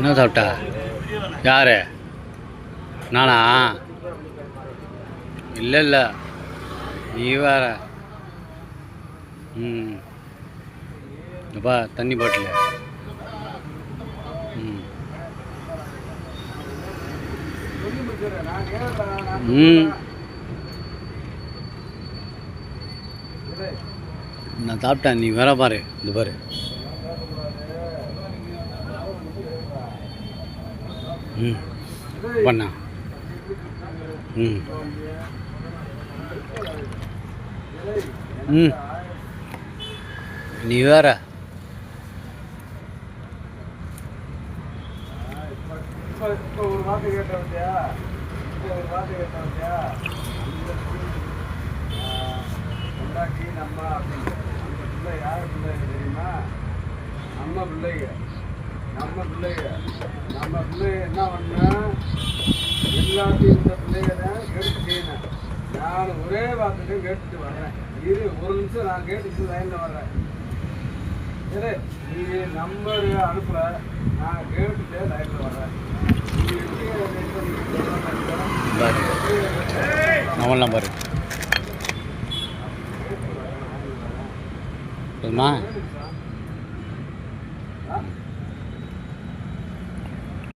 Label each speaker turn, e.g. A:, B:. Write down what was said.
A: என்ன சாப்பிட்டா? யார்? நானா? இல்லை இல்லை, நீ வேற. அப்பா தண்ணி பாட்டில். நான் சாப்பிட்டேன், நீ வேற பாரு. இது பாரு. பண்ணா. நீ வேற.
B: ஒரு வார்த்தை கேட்டா கொண்டாக்கி நம்ம அப்படின்னு அந்த பிள்ளை யார் பிள்ளை தெரியுமா? நம்ம பிள்ளைங்க என்ன பண்ணா எல்லாத்தையும் இந்த பிள்ளைங்க தான் எடுத்து செய்யணும். நான் ஒரே வார்த்தையும் கேட்டுட்டு வர்றேன். இரு ஒரு நிமிஷம் நான் கேட்டுட்டு லைனில் வர்றேன். சரி, நீ நம்பர் அனுப்புற, நான் கேட்டுட்டு லைனில் வர்றேன்.
A: அவன்லாம் பாரு. போதுமா?